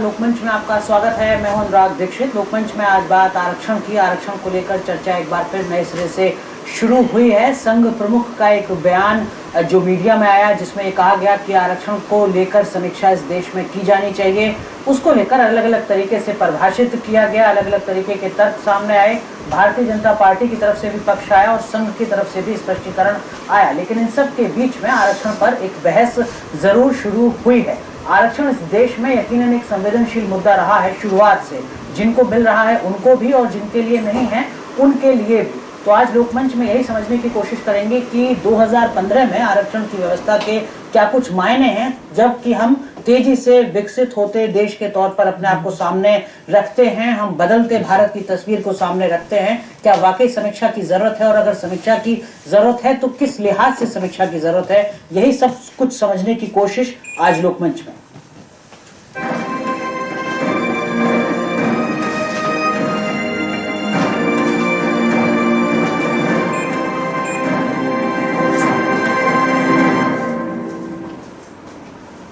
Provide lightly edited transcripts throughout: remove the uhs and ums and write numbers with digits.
लोकमंच में आपका स्वागत है। मैं हूं अनुराग दीक्षित। लोकमंच में आज बात आरक्षण की। आरक्षण को लेकर चर्चा एक बार फिर नए सिरे से शुरू हुई है। संघ प्रमुख का एक बयान जो मीडिया में आया, जिसमें ये कहा गया कि आरक्षण को लेकर समीक्षा इस देश में की जानी चाहिए। उसको लेकर अलग अलग तरीके से परिभाषित किया गया, अलग अलग तरीके के तर्क सामने आए। भारतीय जनता पार्टी की तरफ से भी पक्ष आया और संघ की तरफ से भी स्पष्टीकरण आया, लेकिन इन सब के बीच में आरक्षण पर एक बहस जरूर शुरू हुई है। आरक्षण इस देश में यकीनन एक संवेदनशील मुद्दा रहा है शुरुआत से। जिनको मिल रहा है उनको भी, और जिनके लिए नहीं है उनके लिए भी। तो आज लोकमंच में यही समझने की कोशिश करेंगे कि 2015 में आरक्षण की व्यवस्था के क्या कुछ मायने हैं, जबकि हम तेजी से विकसित होते देश के तौर पर अपने आप को सामने रखते हैं, हम बदलते भारत की तस्वीर को सामने रखते हैं। क्या वाकई समीक्षा की जरूरत है, और अगर समीक्षा की जरूरत है तो किस लिहाज से समीक्षा की जरूरत है, यही सब कुछ समझने की कोशिश आज लोकमंच में।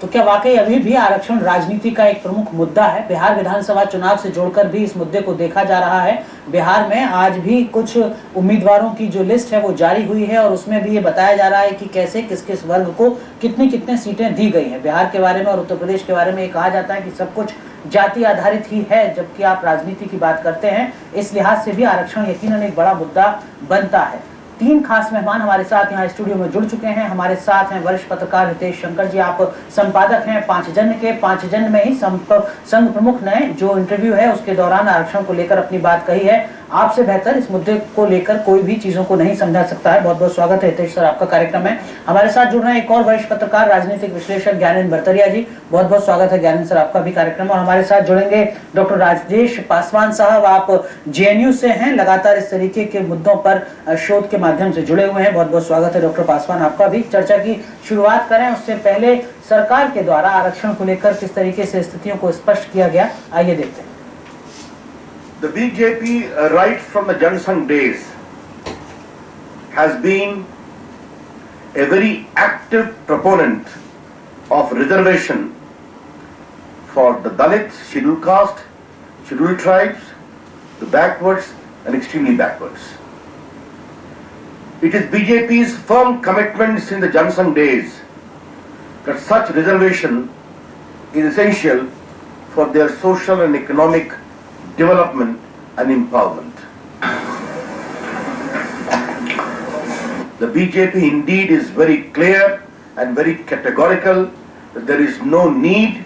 तो क्या वाकई अभी भी आरक्षण राजनीति का एक प्रमुख मुद्दा है? बिहार विधानसभा चुनाव से जोड़कर भी इस मुद्दे को देखा जा रहा है। बिहार में आज भी कुछ उम्मीदवारों की जो लिस्ट है वो जारी हुई है, और उसमें भी ये बताया जा रहा है कि कैसे किस किस वर्ग को कितनी कितने सीटें दी गई हैं। बिहार के बारे में और उत्तर प्रदेश के बारे में ये कहा जाता है कि सब कुछ जाति आधारित ही है, जबकि आप राजनीति की बात करते हैं। इस लिहाज से भी आरक्षण यकीनन एक बड़ा मुद्दा बनता है। 3 खास मेहमान हमारे साथ यहाँ स्टूडियो में जुड़ चुके हैं। हमारे साथ हैं वरिष्ठ पत्रकार हितेश शंकर जी, आप संपादक हैं पांचजन्य के। पांचजन्य में ही संघ प्रमुख ने जो इंटरव्यू है उसके दौरान आरक्षण को लेकर अपनी बात कही है। आपसे बेहतर इस मुद्दे को लेकर कोई भी चीजों को नहीं समझा सकता है। बहुत बहुत स्वागत है हितेश सर, आपका कार्यक्रम है। हमारे साथ जुड़ रहे हैं एक और वरिष्ठ पत्रकार, राजनीतिक विश्लेषक ज्ञानेंद्र भरतरिया जी। बहुत बहुत स्वागत है ज्ञानेंद्र सर, आपका भी कार्यक्रम। और हमारे साथ जुड़ेंगे डॉक्टर राजेश पासवान साहब। आप जेएनयू से हैं, लगातार इस तरीके के मुद्दों पर शोध के माध्यम से जुड़े हुए हैं। बहुत बहुत स्वागत है डॉक्टर पासवान, आपका भी। चर्चा की शुरुआत करें उससे पहले सरकार के द्वारा आरक्षण को लेकर किस तरीके से स्थितियों को स्पष्ट किया गया, आइए देखते हैं। The BJP, right from the Jansangh days, has been a very active proponent of reservation for the Dalits, scheduled caste, scheduled tribes, the backwards and extremely backwards. It is BJP's firm commitment since the Jansangh days that such reservation is essential for their social and economic development and empowerment. The BJP indeed is very clear and very categorical that there is no need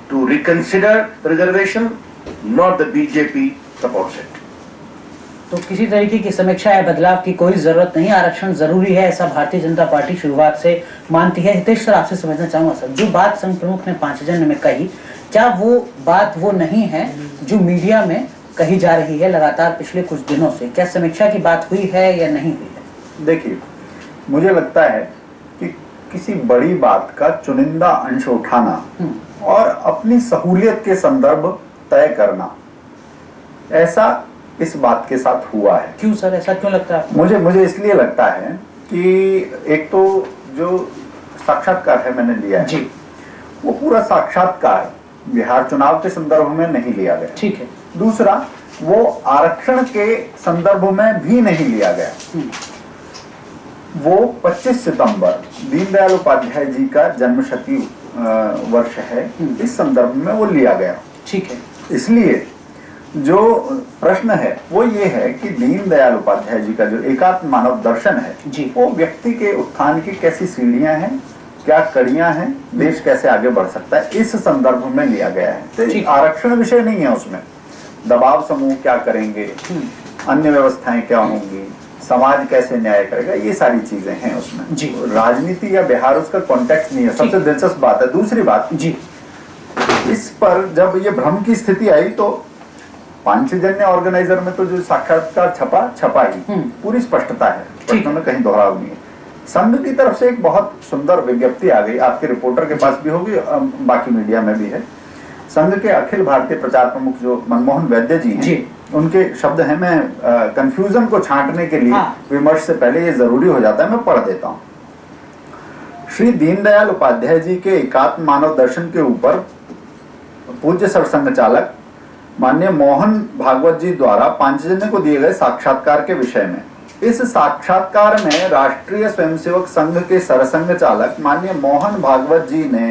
to reconsider the reservation, nor the BJP supports it. तो किसी तरीके की समीक्षा या बदलाव की कोई जरूरत नहीं, आरक्षण जरूरी है, ऐसा भारतीय जनता पार्टी शुरुआत से मानती है। हितेश सर, आपसे समझना चाहूंगा सर, जो बात संघ प्रमुख ने पांचजन्य में कही, क्या वो बात वो नहीं है जो मीडिया में कही जा रही है लगातार पिछले कुछ दिनों से? क्या समीक्षा की बात हुई है या नहीं हुई है? देखिए, मुझे लगता है कि किसी बड़ी बात का चुनिंदा अंश उठाना और अपनी सहूलियत के संदर्भ तय करना, ऐसा इस बात के साथ हुआ है। क्यों सर, ऐसा क्यों लगता है? मुझे इसलिए लगता है कि एक तो जो साक्षात्कार है मैंने लिया है जी, वो पूरा साक्षात्कार बिहार चुनाव के संदर्भ में नहीं लिया गया। ठीक है। दूसरा, वो आरक्षण के संदर्भ में भी नहीं लिया गया। वो 25 सितंबर दीनदयाल उपाध्याय जी का जन्मशती वर्ष है, इस संदर्भ में वो लिया गया। ठीक है। इसलिए जो प्रश्न है वो ये है कि दीनदयाल उपाध्याय जी का जो एकात्म मानव दर्शन है जी, वो व्यक्ति के उत्थान की कैसी सीढ़ियां हैं, क्या कड़ियां हैं, देश कैसे आगे बढ़ सकता है, इस संदर्भ में लिया गया है। तो आरक्षण विषय नहीं है उसमें। दबाव समूह क्या करेंगे, अन्य व्यवस्थाएं क्या होंगी, समाज कैसे न्याय करेगा, ये सारी चीजें हैं उसमें जी। राजनीति या बिहार उसका कॉन्टेक्स्ट नहीं है। सबसे दिलचस्प बात है। दूसरी बात जी, इस पर जब ये भ्रम की स्थिति आई तो पांचजन्य ऑर्गेनाइजर में तो जो साक्षात्कार छपा ही, पूरी स्पष्टता है, प्रश्नों में कहीं दोहराव नहीं है। संघ की तरफ से एक बहुत सुंदर विज्ञप्ति आ गई, आपके रिपोर्टर के पास भी होगी, बाकी मीडिया में भी है। संघ के अखिल भारतीय प्रचार प्रमुख जो मनमोहन वैद्य जी हैं, उनके शब्द हैं, मैं कंफ्यूजन को छांटने के लिए विमर्श से पहले ये जरूरी हो जाता है, मैं पढ़ देता हूँ। श्री दीनदयाल उपाध्याय जी के एकात्म मानव दर्शन के ऊपर पूज्य सरसंघ चालक माननीय मोहन भागवत जी द्वारा पांचजन्य को दिए गए साक्षात्कार के विषय में। इस साक्षात्कार में राष्ट्रीय स्वयंसेवक संघ के सरसंघ चालक माननीय मोहन भागवत जी ने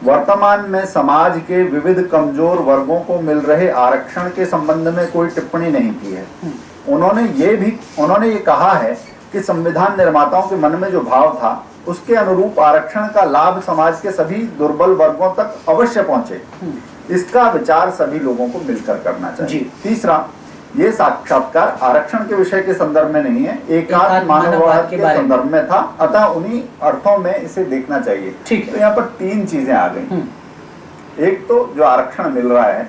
वर्तमान में समाज के विविध कमजोर वर्गों को मिल रहे आरक्षण के संबंध में कोई टिप्पणी नहीं की है। उन्होंने ये कहा है कि संविधान निर्माताओं के मन में जो भाव था उसके अनुरूप आरक्षण का लाभ समाज के सभी दुर्बल वर्गों तक अवश्य पहुंचे। इसका विचार सभी लोगों को मिलकर करना चाहिए। तीसरा, ये साक्षात्कार आरक्षण के विषय के संदर्भ में नहीं है, एकात्म मानववाद के संदर्भ में था, अतः उन्हीं अर्थों में इसे देखना चाहिए। तो यहाँ पर तीन चीजें आ गई। एक तो जो आरक्षण मिल रहा है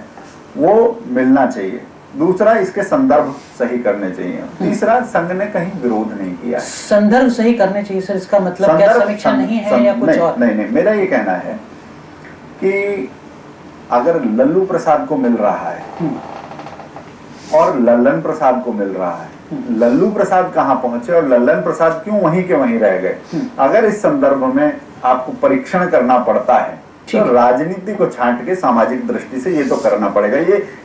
वो मिलना चाहिए, दूसरा इसके संदर्भ सही करने चाहिए, तीसरा संघ ने कहीं विरोध नहीं किया। संदर्भ सही करने चाहिए सर, इसका मतलब क्या समीक्षा नहीं है या कुछ और? नहीं, मेरा ये कहना है कि अगर लल्लू प्रसाद को मिल रहा है और लल्लन प्रसाद को मिल रहा है, लल्लू प्रसाद कहाँ पहुंचे और लल्लन प्रसाद क्यों वहीं के वहीं रह गए, अगर इस संदर्भ में आपको परीक्षण करना पड़ता है तो राजनीति को छांट के सामाजिक दृष्टि से ये तो करना पड़ेगा।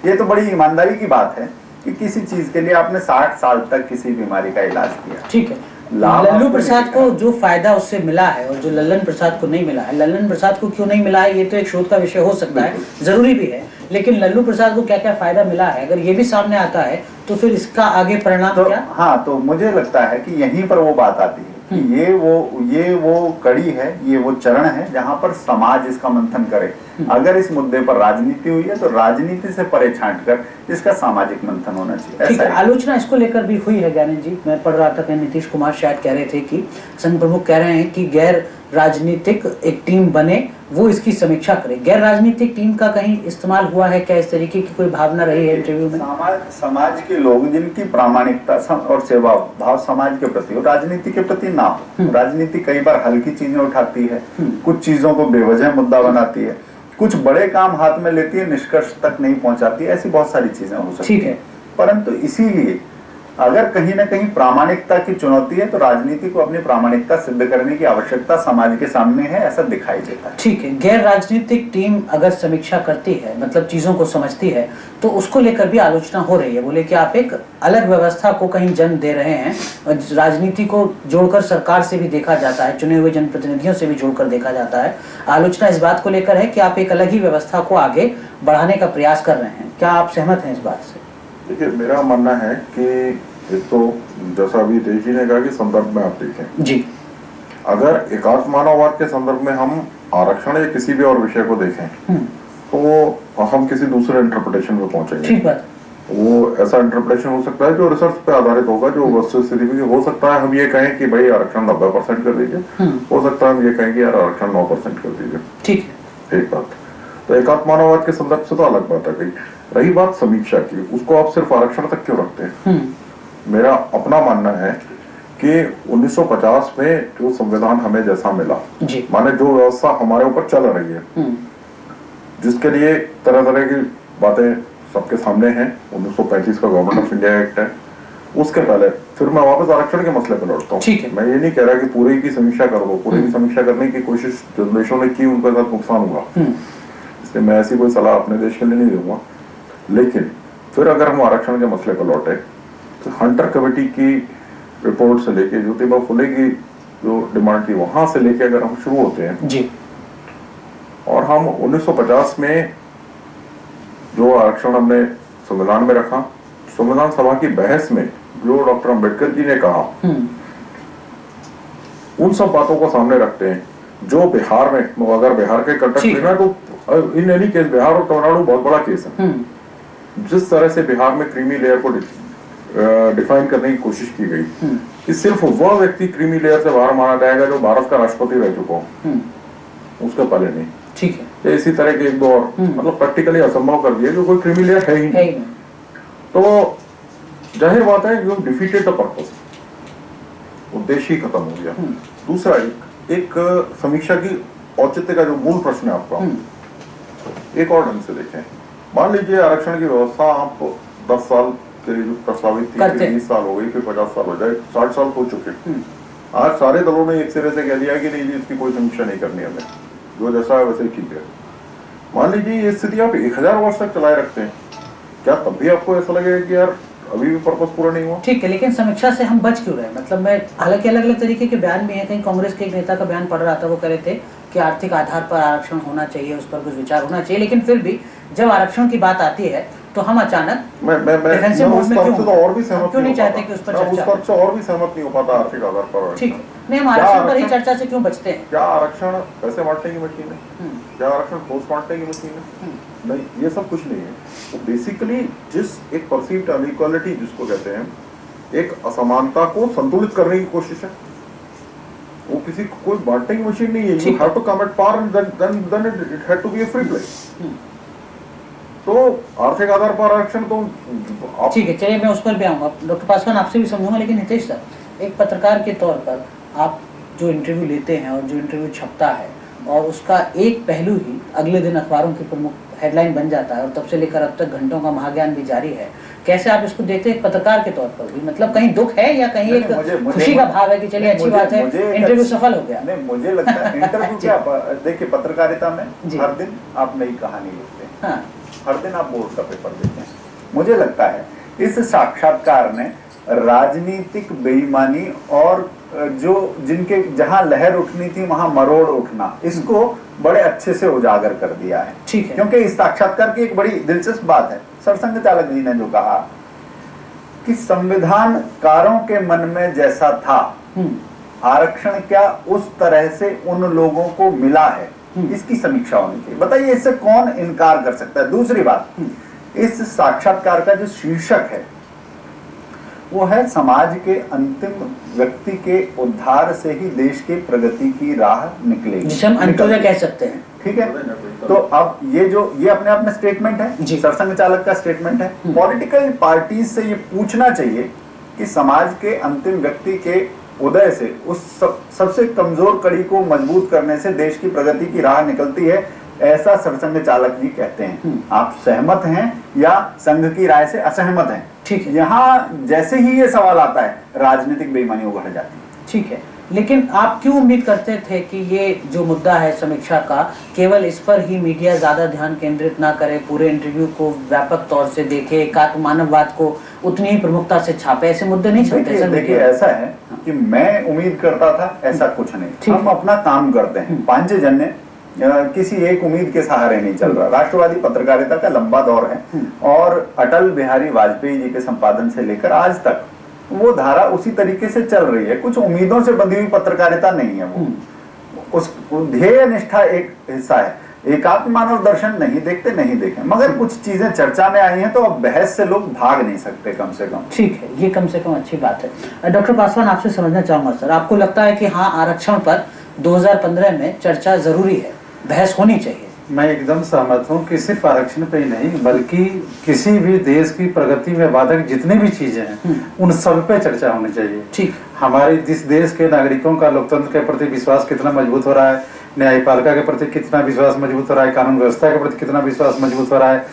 ये तो बड़ी ईमानदारी की बात है कि किसी चीज के लिए आपने 60 साल तक किसी बीमारी का इलाज किया। ठीक है, लल्लू प्रसाद को जो फायदा उससे मिला है और जो लल्लन प्रसाद को नहीं मिला है, लल्लन प्रसाद को क्यों नहीं मिला है ये तो एक शोध का विषय हो सकता है, जरूरी भी है, लेकिन लल्लू प्रसाद को क्या क्या फायदा मिला है अगर ये भी सामने आता है तो फिर इसका आगे परिणाम तो, क्या? हाँ, तो मुझे लगता है कि यहीं पर वो बात आती है कि ये वो कड़ी है, ये वो चरण है जहां पर समाज इसका मंथन करे। अगर इस मुद्दे पर राजनीति हुई है तो राजनीति से परे छांट कर इसका सामाजिक मंथन होना चाहिए। ठीक है, आलोचना इसको लेकर भी हुई है ज्ञानेंद्र जी। मैं पढ़ रहा था कि नीतीश कुमार शायद कह रहे थे कि संघ प्रमुख कह रहे हैं कि गैर राजनीतिक एक टीम बने, वो इसकी समीक्षा करे। गैर राजनीतिक टीम का कहीं इस्तेमाल हुआ है क्या? इस तरीके की कोई भावना रही है इंटरव्यू में? समाज के लोग जिनकी प्रामाणिकता और सेवा भाव समाज के प्रति और राजनीति के प्रति ना हो। राजनीति कई बार हल्की चीजें उठाती है, कुछ चीजों को बेवजह मुद्दा बनाती है, कुछ बड़े काम हाथ में लेती है, निष्कर्ष तक नहीं पहुंचाती है, ऐसी बहुत सारी चीजें हो सकती है। परंतु इसीलिए अगर कहीं ना कहीं प्रामाणिकता की चुनौती है तो राजनीति को अपनी प्रामाणिकता सिद्ध करने की आवश्यकता समाज के सामने है, ऐसा दिखाई देता है। ठीक है, गैर राजनीतिक टीम अगर समीक्षा करती है, मतलब चीजों को समझती है, तो उसको लेकर भी आलोचना हो रही है। बोले कि आप एक अलग व्यवस्था को कहीं जन्म दे रहे हैं, राजनीति को जोड़कर सरकार से भी देखा जाता है, चुने हुए जनप्रतिनिधियों से भी जोड़कर देखा जाता है। आलोचना इस बात को लेकर है कि आप एक अलग ही व्यवस्था को आगे बढ़ाने का प्रयास कर रहे हैं। क्या आप सहमत हैं इस बात से? देखिए, मेरा मानना है कि एक तो जैसा अभी देश जी ने कहा कि संदर्भ में आप देखें जी, अगर एकात्म मानववाद के संदर्भ में हम आरक्षण या किसी भी और विषय को देखें तो हम किसी दूसरे इंटरप्रिटेशन में पहुंचेंगे। ठीक बात। वो ऐसा इंटरप्रिटेशन हो सकता है जो रिसर्च पे आधारित होगा, जो वस्तु स्थिति में हो सकता है हम ये कहें कि भाई आरक्षण 90% कर दीजिए, हो सकता है हम ये कहें कि यार आरक्षण 9% कर दीजिए। ठीक है, एक बात। तो एकात्म मानववाद के संदर्भ से तो अलग बात है गई। रही बात समीक्षा की, उसको आप सिर्फ आरक्षण तक क्यों रखते हैं? मेरा अपना मानना है कि 1950 में जो संविधान हमें जैसा मिला, माने जो व्यवस्था हमारे ऊपर चल रही है, जिसके लिए तरह तरह की बातें सबके सामने हैं, 1935 का गवर्नमेंट ऑफ इंडिया एक्ट है, उसके पहले फिर मैं वापस आरक्षण के मसले पर लौटता हूँ। मैं ये नहीं कह रहा कि पूरे की समीक्षा कर दो, पूरे की समीक्षा करने की कोशिश जो देशों ने की उनके साथ नुकसान हुआ, इसलिए मैं ऐसी कोई सलाह अपने देश के लिए नहीं दूंगा। लेकिन फिर अगर हम आरक्षण के मसले पर लौटे तो हंटर कमेटी की रिपोर्ट से लेके ज्योतिबा फुले की जो डिमांड थी वहां से लेके अगर हम शुरू होते हैं जी, और हम 1950 में जो आरक्षण हमने संविधान में रखा, संविधान सभा की बहस में जो डॉक्टर अंबेडकर जी ने कहा, उन सब बातों को सामने रखते हैं जो बिहार में, अगर बिहार के कंटेक्स्ट लेना तो इन एनी केस बिहार और तमिलनाडु बहुत बड़ा केस है। जिस तरह से बिहार में क्रीमी लेयर को डिफाइन करने की कोशिश की गई कि सिर्फ वह व्यक्ति क्रीमी लेयर से बाहर माना जाएगा जो भारत का राष्ट्रपति रह चुका हो, उसके पहले नहीं। ठीक है, इसी तरह के एक दो और मतलब प्रैक्टिकली असंभव कर दिया जो कोई क्रीमी लेयर है ही नहीं। तो जाहिर बात है जो डिफीटेड द पर्पस, उद्देश्य ही खत्म हो गया। दूसरा एक समीक्षा की औचित्य का जो मूल प्रश्न है आपका, एक और ढंग से देखें। मान लीजिए आरक्षण की व्यवस्था आप 10 साल के लिए जो प्रस्तावित थी, 20 साल हो गई, फिर 50 साल हो जाए, 60 साल हो चुके। आज सारे दलों ने एक सिरे से कह दिया कि नहीं जी इसकी कोई समीक्षा नहीं करनी हमें, जो जैसा है वैसे ठीक है। मान लीजिए ये स्थिति आप 1000 वर्ष तक चलाए रखते हैं, क्या तब भी आपको ऐसा लगेगा कि यार अभी भी पर्पस पूरा नहीं हुआ? ठीक है, लेकिन समीक्षा से हम बच क्यों रहे? मतलब मैं, हालांकि अलग अलग तरीके के बयान भी हैं, कहीं कांग्रेस के एक नेता का बयान पढ़ रहा था, वो कह रहे थे कि आर्थिक आधार पर आरक्षण होना चाहिए, उस पर कुछ विचार होना चाहिए, लेकिन फिर भी जब आरक्षण की बात आती है तो हम अचानक डिफेंसिव मोड में क्यों नहीं चाहते कि उस पर चर्चा? और भी सहमत नहीं हो पाता आर्थिक आधार पर। ठीक है, नहीं, हम आरक्षण पर ही चर्चा से क्यों बचते हैं? क्या आरक्षण पैसे बांटने की मशीन है? क्या आरक्षण ठोस बांटने की मशीन है? नहीं, ये सब कुछ नहीं है। तो बेसिकली जिस एक परसीव्ड अनइक्वालिटी जिसको कहते हैं, एक असमानता को संतुलित करने की कोशिश है, वो किसी कोई बांटने की मशीन नहीं है। You have to come at par and then it had to be a free play. तो आर्थिक आधार पर आरक्षण तो ठीक है, चलिए मैं उस पर भी आऊंगा, डॉक्टर पासवान आपसे भी समझूंगा, लेकिन हितेश सर, एक पत्रकार के तौर पर आप जो इंटरव्यू लेते हैं और जो इंटरव्यू छपता है और उसका एक पहलू ही अगले दिन अखबारों की प्रमुख हेडलाइन बन जाता है और तब से लेकर अब तक घंटों का महाज्ञान भी जारी है, कैसे आप इसको देखते हैं एक पत्रकार के तौर पर भी? मतलब कहीं दुख है या कहीं एक खुशी का भाव है कि चलिए अच्छी बात है, इंटरव्यू सफल हो गया? नहीं, मुझे लगता है इंटरव्यू क्या, देखिए पत्रकारिता में हर दिन आप नई कहानी लिखते हैं, हर दिन आप बोर्ड का पेपर देते हैं। मुझे लगता है इस साक्षात्कार ने राजनीतिक बेईमानी और जो जिनके जहां लहर उठनी थी वहां मरोड़ उठना, इसको बड़े अच्छे से उजागर कर दिया है। ठीक है, क्योंकि इस साक्षात्कार की एक बड़ी दिलचस्प बात है, सरसंघ चालक जी ने जो कहा कि संविधानकारों के मन में जैसा था आरक्षण क्या उस तरह से उन लोगों को मिला है, इसकी समीक्षा होनी चाहिए। बताइए, इससे कौन इनकार कर सकता है? दूसरी बात, इस साक्षात्कार का जो शीर्षक है वो है समाज के अंतिम व्यक्ति के उद्धार से ही देश की प्रगति की राह निकलेगी, जिसे हम अंत्योदय कह सकते हैं। ठीक है, तो अब ये अपने आप में स्टेटमेंट है, सरसंघ चालक का स्टेटमेंट है। पॉलिटिकल पार्टीज से ये पूछना चाहिए कि समाज के अंतिम व्यक्ति के उदय से उस सबसे कमजोर कड़ी को मजबूत करने से देश की प्रगति की राह निकलती है, ऐसा सरसंघ चालक जी कहते हैं। आप सहमत हैं या संघ की राय से असहमत हैं? ठीक है, यहाँ जैसे ही ये सवाल आता है राजनीतिक बेईमानी उभर जाती है। ठीक है, लेकिन आप क्यों उम्मीद करते थे कि ये जो मुद्दा है समीक्षा का, केवल इस पर ही मीडिया ज्यादा ध्यान केंद्रित ना करे, पूरे इंटरव्यू को व्यापक तौर से देखे, एकात्म मानववाद को उतनी ही प्रमुखता से छापे? ऐसे मुद्दे नहीं चलते। देखिए, ऐसा है कि मैं उम्मीद करता था, ऐसा कुछ नहीं। हम अपना काम करते हैं, पांचजन्य किसी एक उम्मीद के सहारे नहीं चल रहा। राष्ट्रवादी पत्रकारिता का लंबा दौर है और अटल बिहारी वाजपेयी जी के संपादन से लेकर आज तक वो धारा उसी तरीके से चल रही है। कुछ उम्मीदों से बंधी हुई पत्रकारिता नहीं है वो, उस ध्येय निष्ठा एक हिस्सा है। एकात्म मानव दर्शन नहीं देखते, नहीं देखें, मगर कुछ चीजें चर्चा में आई हैं तो अब बहस से लोग भाग नहीं सकते, कम से कम। ठीक है, ये कम से कम अच्छी बात है। डॉक्टर पासवान, आपसे समझना चाहूंगा सर, आपको लगता है कि हाँ, आरक्षण पर 2015 में चर्चा जरूरी है, बहस होनी चाहिए? मैं एकदम सहमत हूँ कि सिर्फ आरक्षण पे ही नहीं बल्कि किसी भी देश की प्रगति में बाधक जितनी भी चीजें हैं उन सब पे चर्चा होनी चाहिए। ठीक, हमारे इस देश के नागरिकों का लोकतंत्र के प्रति विश्वास कितना मजबूत हो रहा है, न्यायपालिका के प्रति कितना विश्वास मजबूत हो रहा है, कानून व्यवस्था के प्रति कितना विश्वास मजबूत हो रहा है,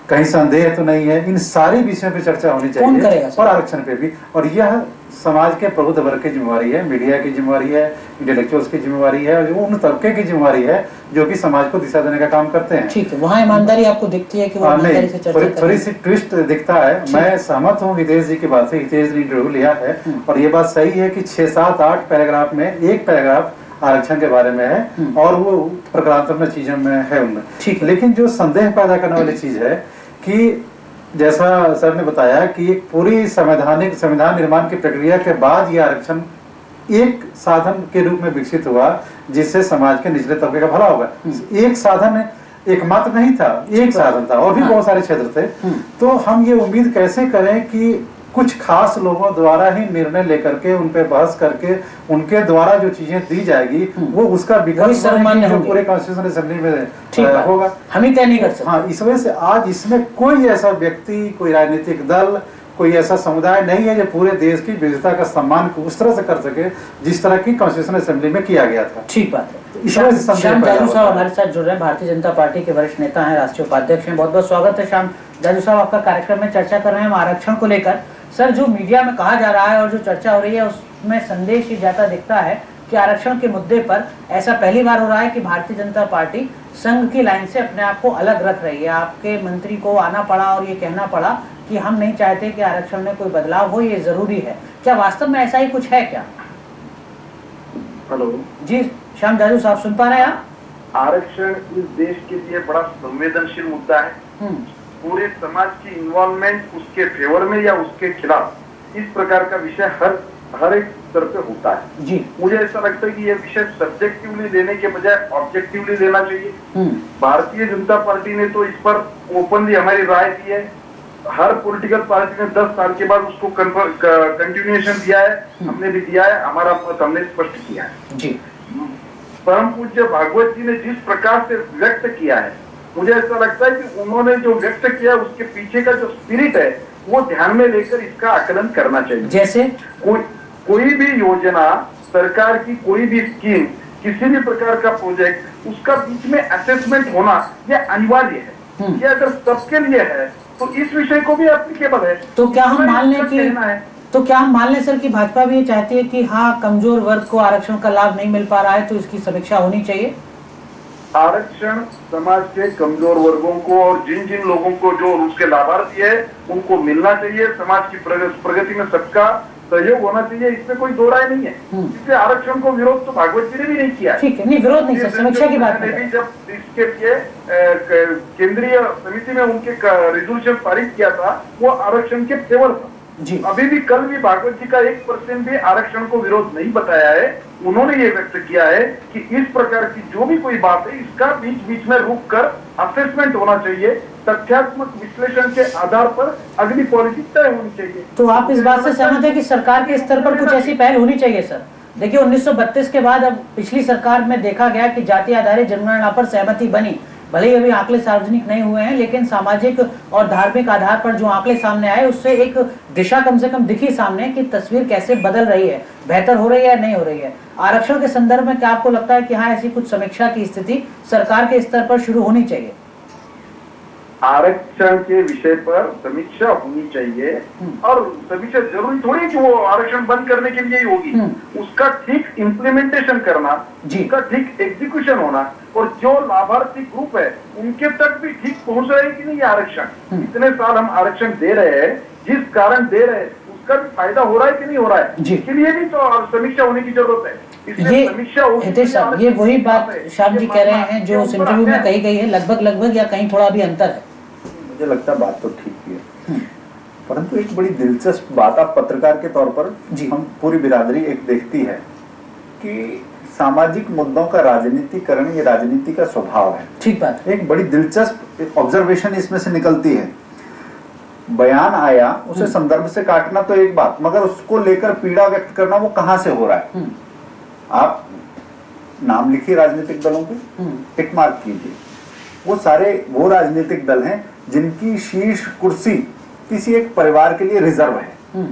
कहीं संदेह तो नहीं है, इन सारी विषयों पे चर्चा होनी चाहिए और आरक्षण पे भी। और यह समाज के प्रबुद्ध वर्ग की जिम्मेवारी है, मीडिया की जिम्मेवारी है, इंटेलेक्चुअल्स की जिम्मेवारी है और उन तबके की जिम्मेवारी है जो कि समाज को दिशा देने का काम करते हैं। ठीक है, वहाँ ईमानदारी आपको दिखती है कि वो ईमानदारी से चर्चा थोड़ी सी ट्विस्ट दिखता है। मैं सहमत हूँ हितेश जी की बात से, हितेश ने इंटरव्यू लिया है और ये बात सही है कि 6, 7, 8 पैराग्राफ में एक पैराग्राफ आरक्षण के बारे में है और वो प्रकारात्मक चीजों में है उनमें। ठीक, लेकिन जो संदेह पैदा करने वाली चीज है कि जैसा सर ने बताया कि एक पूरी संविधान निर्माण की प्रक्रिया के बाद ये आरक्षण एक साधन के रूप में विकसित हुआ जिससे समाज के निचले तबके का भला होगा। एक साधन एकमात्र नहीं था, एक साधन था और भी बहुत सारे क्षेत्र थे। तो हम ये उम्मीद कैसे करें कि कुछ खास लोगों द्वारा ही निर्णय लेकर के उन पे बहस करके उनके द्वारा जो चीजें दी जाएगी वो उसका विकल्प पूरे कॉन्स्टिट्यूशन असेंबली में होगा, हम ही तय नहीं कर सकते। हाँ, इस वजह से आज इसमें कोई ऐसा व्यक्ति, कोई राजनीतिक दल, कोई ऐसा समुदाय नहीं है जो पूरे देश की विविधता का सम्मान उस तरह से कर सके जिस तरह की कॉन्स्टिट्यूशन असेंबली में किया गया था। ठीक बात है। श्याम जाजू साहब हमारे साथ जुड़ रहे हैं, भारतीय जनता पार्टी के वरिष्ठ नेता हैं, राष्ट्रीय उपाध्यक्ष हैं। बहुत बहुत स्वागत है श्याम जाजू साहब, आपका कार्यक्रम में चर्चा कर रहे हैं हम आरक्षण को लेकर। सर, जो मीडिया में कहा जा रहा है और जो चर्चा हो रही है उसमें संदेश ही जाता दिखता है कि आरक्षण के मुद्दे पर ऐसा पहली बार हो रहा है कि भारतीय जनता पार्टी संघ की लाइन से अपने आप को अलग रख रही है। आपके मंत्री को आना पड़ा और ये कहना पड़ा कि हम नहीं चाहते कि आरक्षण में कोई बदलाव हो, ये जरूरी है। क्या वास्तव में ऐसा ही कुछ है क्या? हेलो जी श्याम जाजू साहब, सुन पा रहे हैं आप? आरक्षण इस देश के लिए बड़ा संवेदनशील मुद्दा है। पूरे समाज की इन्वॉल्वमेंट उसके फेवर में या उसके खिलाफ, इस प्रकार का विषय हर एक स्तर पे होता है जी। मुझे ऐसा लगता है कि यह विषय सब्जेक्टिवली लेने के बजाय ऑब्जेक्टिवली लेना चाहिए। भारतीय जनता पार्टी ने तो इस पर ओपनली हमारी राय दी है। हर पॉलिटिकल पार्टी ने 10 साल के बाद उसको कंटिन्यूएशन दिया है, हमने भी दिया है, हमारा मत हमने स्पष्ट किया है जी। परम पूज्य भागवत जी ने जिस प्रकार से व्यक्त किया है, मुझे ऐसा लगता है कि उन्होंने जो व्यक्त किया उसके पीछे का जो स्पिरिट है वो ध्यान में लेकर इसका आकलन करना चाहिए। जैसे कोई भी योजना, सरकार की कोई भी स्कीम, किसी भी प्रकार का प्रोजेक्ट, उसका बीच में असेसमेंट होना यह अनिवार्य है। ये अगर सबके लिए है तो इस विषय को भी एप्लीकेबल है। तो क्या हम मान लें सर कि भाजपा भी ये चाहती है कि हाँ, कमजोर वर्ग को आरक्षण का लाभ नहीं मिल पा रहा है तो इसकी समीक्षा होनी चाहिए? आरक्षण समाज के कमजोर वर्गों को और जिन जिन लोगों को जो उसके लाभार्थी है उनको मिलना चाहिए। समाज की प्रगति में सबका सहयोग होना चाहिए, इसमें कोई दो राय नहीं है। इसलिए आरक्षण को विरोध तो भागवत जी ने भी नहीं किया। ठीक है, नहीं विरोध नहीं सर, समीक्षा की बात भी जब इसके लिए केंद्रीय समिति में उनके रेजोल्यूशन पारित किया था वो आरक्षण के फेवर था जी। अभी भी कल भी भागवत जी का 1% भी आरक्षण को विरोध नहीं बताया है। उन्होंने ये व्यक्त किया है कि इस प्रकार की जो भी कोई बात है इसका बीच बीच में रुक कर असेसमेंट होना चाहिए, तथ्यात्मक विश्लेषण के आधार पर अगली पॉलिसी तय होनी चाहिए। तो आप इस बात से सहमत है कि सरकार के स्तर पर कुछ ऐसी पहल होनी चाहिए? सर देखिए, 1932 के बाद अब पिछली सरकार में देखा गया कि जाति आधारित जनगणना पर सहमति बनी। भले ही अभी आंकड़े सार्वजनिक नहीं हुए हैं, लेकिन सामाजिक और धार्मिक आधार पर जो आंकड़े सामने आए उससे एक दिशा कम से कम दिखी सामने कि तस्वीर कैसे बदल रही है, बेहतर हो रही है या नहीं हो रही है। आरक्षण के संदर्भ में क्या आपको लगता है कि हाँ, ऐसी कुछ समीक्षा की स्थिति सरकार के स्तर पर शुरू होनी चाहिए? आरक्षण के विषय पर समीक्षा होनी चाहिए और समीक्षा जरूरी थोड़ी कि वो आरक्षण बंद करने के लिए ही होगी। उसका ठीक इम्प्लीमेंटेशन करना, उसका ठीक एग्जीक्यूशन होना और जो लाभार्थी ग्रुप है उनके तक भी ठीक पहुंच रहे हैं कि नहीं आरक्षण। इतने साल हम आरक्षण दे रहे हैं, जिस कारण दे रहे हैं उसका भी फायदा हो रहा है कि नहीं हो रहा है, इसके लिए भी तो समीक्षा होने की जरूरत है। ये हितेश साहब, ये वही बात श्याम जी कह रहे हैं जो उस इंटरव्यू में कही गई है, लगभग या कहीं थोड़ा भी अंतर है? मुझे लगता है बात तो ठीक ही है, परंतु एक बड़ी दिलचस्प बात आप पत्रकार के तौर पर हम पूरी बिरादरी एक देखती है कि सामाजिक मुद्दों का राजनीतिकरण, ये राजनीति का स्वभाव है। ठीक बात। एक बड़ी दिलचस्प ऑब्जर्वेशन इसमें से निकलती है। बयान आया, उसे संदर्भ से काटना तो एक बात, मगर उसको लेकर पीड़ा व्यक्त करना वो कहां से हो रहा है? आप नाम लिखिए राजनीतिक दलों के, टिक मार्क कीजिए। वो सारे वो राजनीतिक दल हैं जिनकी शीर्ष कुर्सी किसी एक परिवार के लिए रिजर्व है।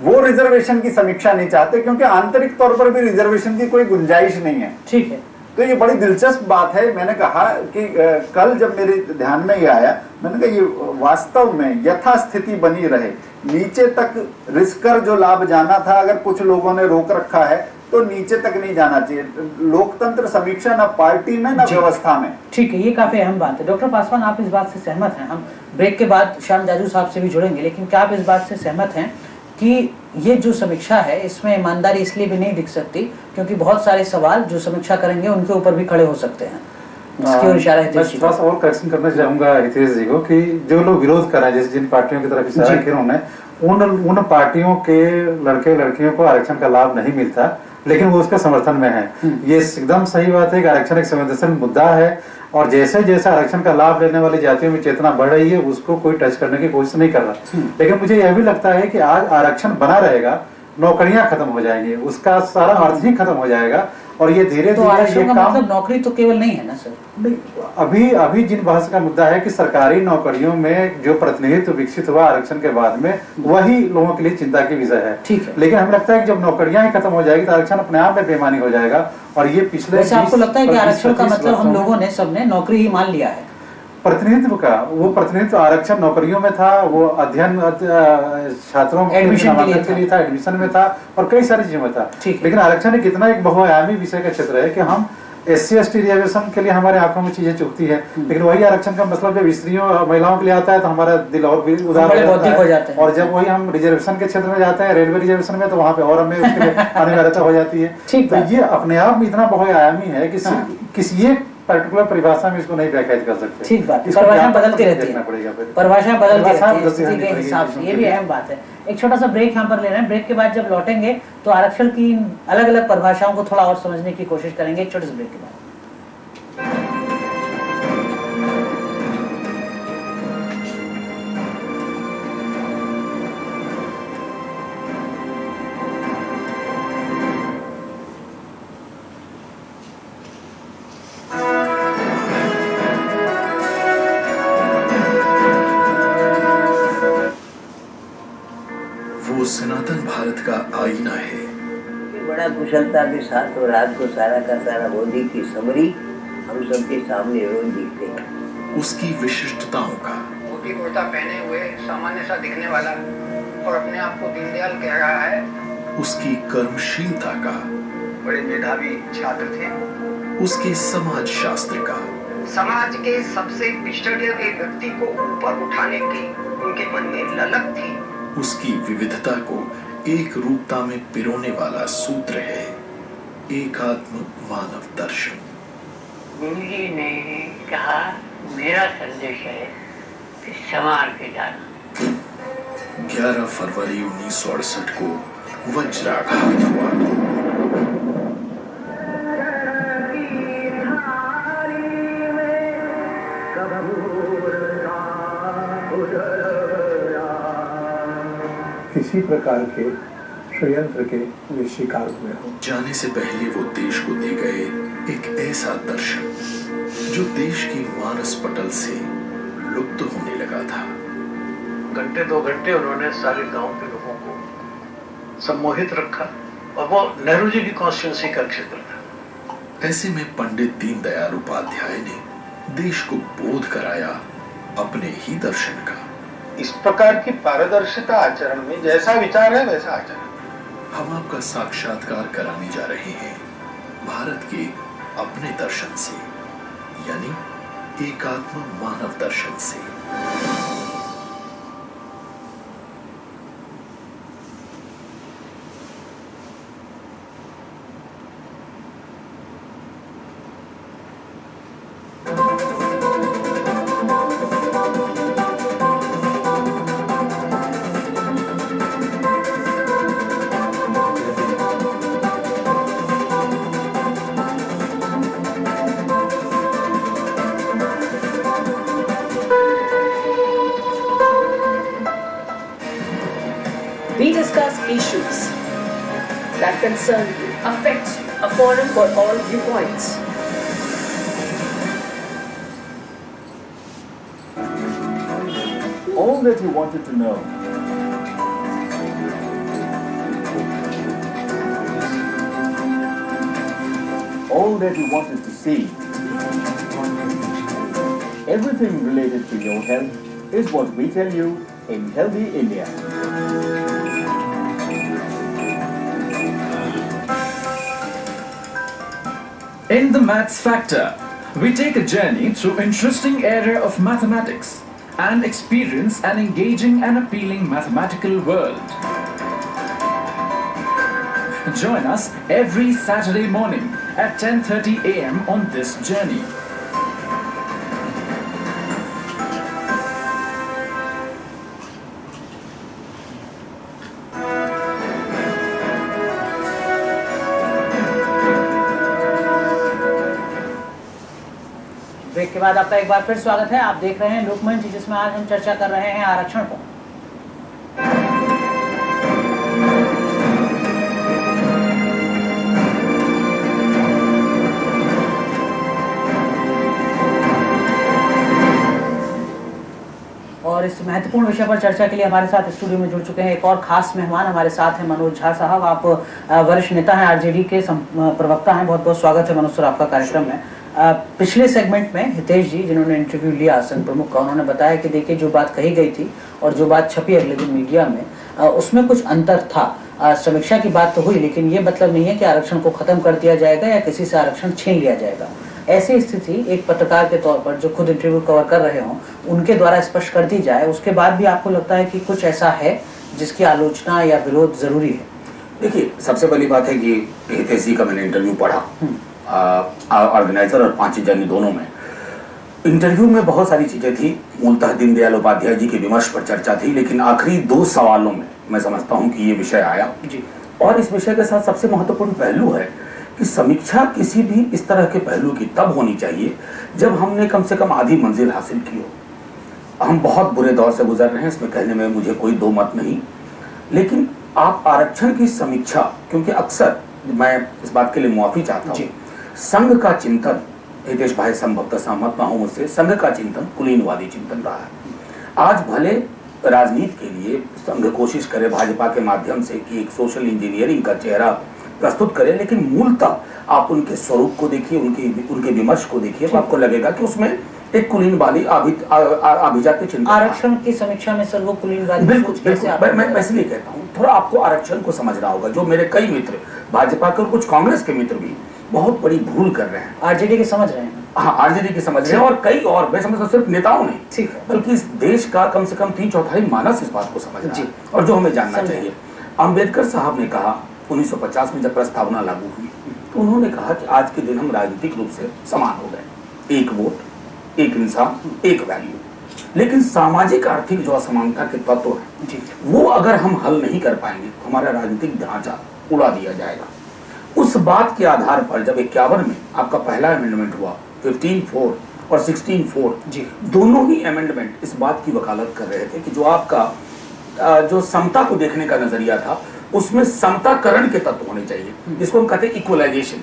वो रिजर्वेशन की समीक्षा नहीं चाहते क्योंकि आंतरिक तौर पर भी रिजर्वेशन की कोई गुंजाइश नहीं है। ठीक है, तो ये बड़ी दिलचस्प बात है। मैंने कहा कि कल जब मेरे ध्यान में ये आया, मैंने कहा ये वास्तव में यथास्थिति बनी रहे, नीचे तक रिस्कर जो लाभ जाना था अगर कुछ लोगों ने रोक रखा है तो नीचे तक नहीं जाना चाहिए। लोकतंत्र समीक्षा न पार्टी में न व्यवस्था में। ठीक है, ये काफी अहम बात है। डॉक्टर पासवान, आप इस बात से सहमत हैं? हम ब्रेक के बाद श्याम जाजू साहब से भी जुड़ेंगे, लेकिन क्या आप इस बात से सहमत हैं कि ये जो समीक्षा है इसमें ईमानदारी इसलिए भी नहीं दिख सकती क्योंकि बहुत सारे सवाल जो समीक्षा करेंगे उनके ऊपर भी खड़े हो सकते हैं? इसकी ओर इशारा हितेश जी। बस और करेक्शन करना चाहूंगा हितेश जी को कि जो लोग विरोध कर रहे हैं, जैसे जिन पार्टियों की तरफ इशारा किया उन्होंने, उन पार्टियों के लड़के लड़कियों को आरक्षण का लाभ नहीं मिलता, लेकिन वो उसके समर्थन में है। ये एकदम सही बात है कि आरक्षण एक संवेदनशील मुद्दा है और जैसे जैसे आरक्षण का लाभ लेने वाली जातियों में चेतना बढ़ रही है उसको कोई टच करने की कोशिश नहीं कर रहा। लेकिन मुझे यह भी लगता है कि आज आरक्षण बना रहेगा, नौकरियां खत्म हो जाएंगी, उसका सारा अर्थ ही खत्म हो जाएगा और ये धीरे धीरे आरक्षण का मतलब नौकरी तो केवल नहीं है ना सर? नहीं, अभी जिन बहस का मुद्दा है कि सरकारी नौकरियों में जो प्रतिनिधित्व विकसित हुआ आरक्षण के बाद में, वही लोगों के लिए चिंता की विषय है। ठीक है, लेकिन हमें लगता है कि जब नौकरियां ही खत्म हो जाएगी तो आरक्षण अपने आप में बेमानी हो जाएगा। और ये पिछले वैसे आपको लगता है कि आरक्षण का मतलब हम लोगों ने सबने नौकरी ही मान लिया है? प्रतिनिधित्व का, वो प्रतिनिधित्व आरक्षण नौकरियों में था, वो अध्ययन छात्रों एडमिशन के लिए था, एडमिशन में था और कई सारी चीजों में था। लेकिन आरक्षण एक इतना एक बहुआयामी विषय का क्षेत्र है कि हम SC/ST रिजर्वेशन के लिए हमारे आंखों में चीजें चुभती है, लेकिन वही आरक्षण का मतलब जब स्त्रियों महिलाओं के लिए आता है तो हमारा दिल और भी उदार हो जाता है। और जब वही हम रिजर्वेशन के क्षेत्र में जाते हैं, रेलवे रिजर्वेशन में, तो वहाँ पे और हमें उसके लिए अनिवार्यता हो जाती है। तो ये अपने आप में इतना बहुआयामी है कि किसी एक पर्टिकुलर परिभाषा में इसको नहीं व्याख्यात कर सकते। ठीक बात, परिभाषा बदलती रहती है, परिभाषा बदलती रहती है के हिसाब से, ये भी अहम बात है। एक छोटा सा ब्रेक यहाँ पर ले रहे हैं, ब्रेक के बाद जब लौटेंगे तो आरक्षण की अलग अलग परिभाषाओं को थोड़ा और समझने की कोशिश करेंगे, एक छोटे से ब्रेक के बाद। सनातन भारत का आईना है। बड़ा कुशलता के साथ और रात को सारा का सारा मोदी की समरी हम सबके सामने रोज दिखते हैं। उसकी विशिष्टताओं का, धोती कुर्ता पहने हुए सामान्य सा दिखने वाला और अपने आप को दीनदयाल कह रहा है। उसकी कर्मशीलता का, बड़े मेधावी छात्र थे। उसके समाज शास्त्र का, समाज के सबसे पिछड़े हुए व्यक्ति को ऊपर उठाने की उनके मन में ललक थी। उसकी विविधता को एक रूपता में पिरोने वाला सूत्र है एकात्म मानव दर्शन। गुरु जी ने कहा मेरा संदेश है कि संवार के जाना। 11 फरवरी 1968 को वज्राघात हुआ। किसी प्रकार के षड्यंत्र के वे शिकार हुए हो। जाने से पहले वो देश को दे गए एक ऐसा दर्शन जो देश की मानस पटल से लुप्त होने लगा था। घंटे 2 घंटे उन्होंने सारे गांव के लोगों को सम्मोहित रखा और वो नेहरू जी की कॉन्स्टिट्यूंसी का क्षेत्र था। ऐसे में पंडित दीनदयाल उपाध्याय ने देश को बोध कराया अपने ही दर्शन का। इस प्रकार की पारदर्शिता आचरण में जैसा विचार है वैसा आचरण। हम आपका साक्षात्कार कराने जा रहे हैं भारत के अपने दर्शन से, यानी एकात्म मानव दर्शन से। We discuss issues that concern you, affect you, a forum for all viewpoints. All that you wanted to know. All that you wanted to see. Everything related to your health is what we tell you in Healthy India. In the Maths Factor, we take a journey through interesting area of mathematics and experience an engaging and appealing mathematical world. Join us every Saturday morning at 10:30 a.m. on this journey. Break के बाद आपका एक बार फिर स्वागत है। आप देख रहे हैं लोकमंच, जिसमें आज हम चर्चा कर रहे हैं आरक्षण पर। और इस महत्वपूर्ण विषय पर चर्चा के लिए हमारे साथ स्टूडियो में जुड़ चुके हैं एक और खास मेहमान। हमारे साथ हैं मनोज झा साहब। आप वरिष्ठ नेता हैं, आरजेडी के प्रवक्ता हैं। बहुत बहुत स्वागत है मनोज सर आपका कार्यक्रम में। पिछले सेगमेंट में हितेश जी जिन्होंने इंटरव्यू लिया संघ प्रमुख का, उन्होंने बताया कि देखिए जो बात कही गई थी और जो बात छपी अगले दिन मीडिया में, उसमें कुछ अंतर था। समीक्षा की बात तो हुई, लेकिन ये मतलब नहीं है कि आरक्षण को खत्म कर दिया जाएगा या किसी से आरक्षण छीन लिया जाएगा। ऐसी स्थिति एक पत्रकार के तौर पर जो खुद इंटरव्यू कवर कर रहे हों उनके द्वारा स्पष्ट कर दी जाए, उसके बाद भी आपको लगता है कि कुछ ऐसा है जिसकी आलोचना या विरोध जरूरी है? देखिए, सबसे पहली बात है कि हितेश जी का मैंने इंटरव्यू पढ़ा, ऑर्गेनाइजर और 5 जन दोनों में। इंटरव्यू में बहुत सारी चीजें थी, मूलतः दीनदयाल उपाध्याय जी के विमर्श पर चर्चा थी, लेकिन आखिरी 2 सवालों में मैं समझता हूं कि ये विषय आया जी। और इस विषय के साथ सबसे महत्वपूर्ण पहलू है कि समीक्षा किसी भी इस तरह के पहलू की तब होनी चाहिए जब हमने कम से कम आधी मंजिल हासिल की हो। हम बहुत बुरे दौर से गुजर रहे हैं, इसमें कहने में मुझे कोई दो मत नहीं, लेकिन आप आरक्षण की समीक्षा, क्योंकि अक्सर मैं इस बात के लिए मुआफी चाहता हूँ, संघ का चिंतन, हितेश भाई संभवतः सहमत ना हो मुझसे, संघ का चिंतन कुलीनवादी चिंतन रहा है। आज भले राजनीति के लिए संघ कोशिश करे भाजपा के माध्यम से कि एक सोशल इंजीनियरिंग का चेहरा प्रस्तुत करे, लेकिन मूलतः आप उनके स्वरूप को देखिए, उनके विमर्श को देखिए, तो आपको लगेगा कि उसमें एक कुलीनवादी अभिजात्य चिंतन। आरक्षण की समीक्षा में सर वो कुलीनवादी बिल्कुल, मैं इसलिए कहता हूँ थोड़ा आपको आरक्षण को समझना होगा। जो मेरे कई मित्र भाजपा के और कुछ कांग्रेस के मित्र भी बहुत बड़ी भूल कर रहे हैं, आरजेडी की समझ रहे हैं। हाँ, आरजेडी की समझ रहे हैं, और कई और मैं समझता सिर्फ नेताओं नहीं, बल्कि इस देश का कम से कम 3/4 मानस इस बात को समझ रहा है, और जो हमें जानना चाहिए। अम्बेडकर साहब ने कहा 1950 में जब प्रस्तावना लागू हुई तो उन्होंने कहा कि आज के दिन हम राजनीतिक रूप से समान हो गए, एक वोट, एक इंसान, एक वैल्यू। लेकिन सामाजिक आर्थिक जो असमानता के तत्व है वो अगर हम हल नहीं कर पाएंगे तो हमारा राजनीतिक ढांचा उड़ा दिया जाएगा। उस बात के आधार पर जब 51 में आपका पहला अमेंडमेंट हुआ, 15(4) और 16(4), दोनों ही अमेंडमेंट इस बात की वकालत कर रहे थे कि जो आपका जो समता को देखने का नजरिया था उसमें समताकरण के तत्व होने चाहिए, जिसको हम कहते हैं इक्वलाइजेशन।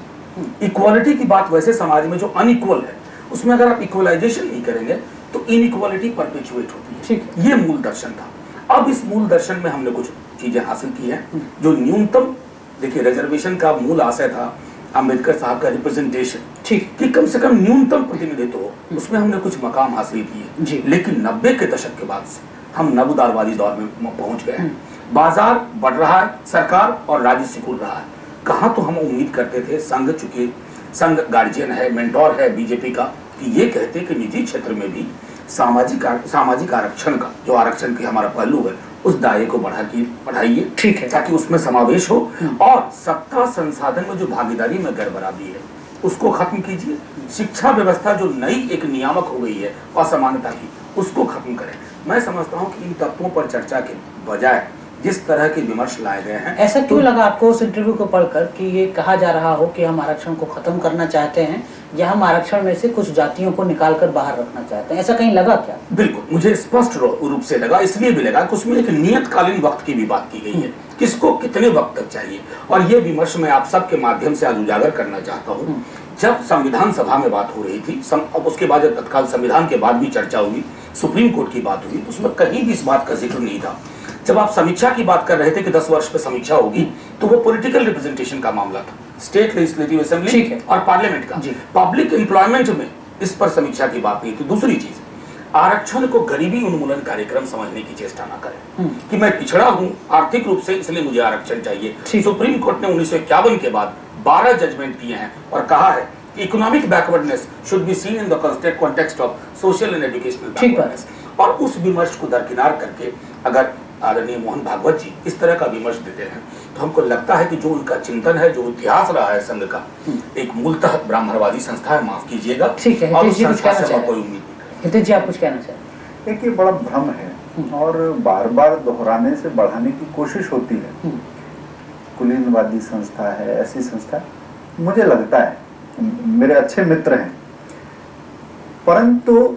इक्वालिटी की बात वैसे समाज में जो अनइक्वल है उसमें अगर आप इक्वलाइजेशन नहीं करेंगे तो इनइक्वालिटी परपेचुएट होती है। ये मूल दर्शन था। अब इस मूल दर्शन में हमने कुछ चीजें हासिल की हैं जो न्यूनतम, देखिए रिजर्वेशन का मूल आशय था अम्बेडकर साहब का रिप्रेजेंटेशन, ठीक, कि कम से कम न्यूनतम प्रतिनिधित्व हो, उसमें हमने कुछ मकाम हासिल किए। लेकिन 90 के दशक के बाद से हम नवउदारवादी दौर में पहुंच गए हैं। बाजार बढ़ रहा है, सरकार और राज्य सिकुड़ रहा है। कहाँ तो हम उम्मीद करते थे संघ, चूंकि संघ गार्जियन है, मेंटोर है बीजेपी का, कि ये कहते कि निजी क्षेत्र में भी सामाजिक आरक्षण का, जो आरक्षण की हमारा पहलू है, उस दायरे को बढ़ाइए, ठीक है, ताकि उसमें समावेश हो, और सत्ता संसाधन में जो भागीदारी में गड़बड़ादी है उसको खत्म कीजिए। शिक्षा व्यवस्था जो नई एक नियामक हो गई है असमानता की, उसको खत्म करें। मैं समझता हूँ कि इन तत्वों पर चर्चा के बजाय जिस तरह के विमर्श लाए गए हैं, ऐसा क्यों लगा आपको उस इंटरव्यू को पढ़कर कि ये कहा जा रहा हो कि हम आरक्षण को खत्म करना चाहते हैं या हम आरक्षण में से कुछ जातियों को निकाल कर बाहर रखना चाहते हैं? ऐसा कहीं लगा क्या? बिल्कुल, मुझे स्पष्ट रूप से लगा, इसलिए भी लगा कि उसमें एक नियतकालीन वक्त की भी बात की गई है, किसको कितने वक्त तक चाहिए। और ये विमर्श मैं आप सबके माध्यम से आज उजागर करना चाहता हूँ। जब संविधान सभा में बात हो रही थी, अब उसके बाद जब तत्काल संविधान के बाद भी चर्चा हुई, सुप्रीम कोर्ट की बात हुई, उसमें कहीं भी इस बात का जिक्र नहीं था। जब आप समीक्षा की बात कर रहे थे कि 10 वर्ष पे समीक्षा होगी, तो वो पॉलिटिकल रिप्रेजेंटेशन का मामला था, स्टेट लेजिस्लेटिव असेंबली और पार्लियामेंट का। पब्लिक एम्प्लॉयमेंट में इस पर समीक्षा की बात नहीं थी। दूसरी चीज, आरक्षण को गरीबी उन्मूलन कार्यक्रम समझने की चेष्टा ना करें कि मैं पिछड़ा हूं आर्थिक रूप से, इसलिए मुझे आरक्षण चाहिए। सुप्रीम कोर्ट ने 1951 के बाद 12 जजमेंट दिए हैं और कहा है कि economic backwardness should be seen in the context of social and educational backwardness. और उस विमर्श को दरकिनार करके अगर आदरणीय मोहन भागवत जी इस तरह का विमर्श देते हैं तो हमको लगता है कि जो उनका चिंतन है, जो इतिहास रहा है संघ का, एक मूलतः ब्राह्मणवादी संस्था है, माफ कीजिएगा। ठीक है, और उस संस्था से कोई उम्मीद नहीं। हितेश जी, आप कुछ कहना चाहें? एक ये बड़ा भ्रम है और बार बार दोहराने से बढ़ाने की कोशिश होती है। कुलीनवादी संस्था है, ऐसी संस्था, मुझे लगता है, मेरे अच्छे मित्र हैं, परंतु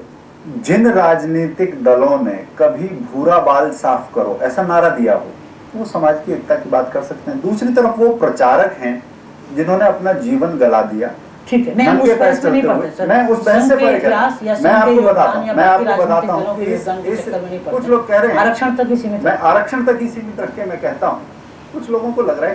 जिन राजनीतिक दलों ने कभी भूरा बाल साफ करो ऐसा नारा दिया हो, वो समाज की एकता की बात कर सकते हैं। दूसरी तरफ वो प्रचारक हैं जिन्होंने अपना जीवन गला दिया। ठीक है, मैं उस बहस से नहीं पढ़ते सर, मैं उस बहस से मैं आपको बताता हूँ कुछ लोग कह रहे हैं आरक्षण तक ही सीमित, मैं आरक्षण तक ही सीमित रख के मैं कहता हूँ, कुछ लोगों को लग रहा है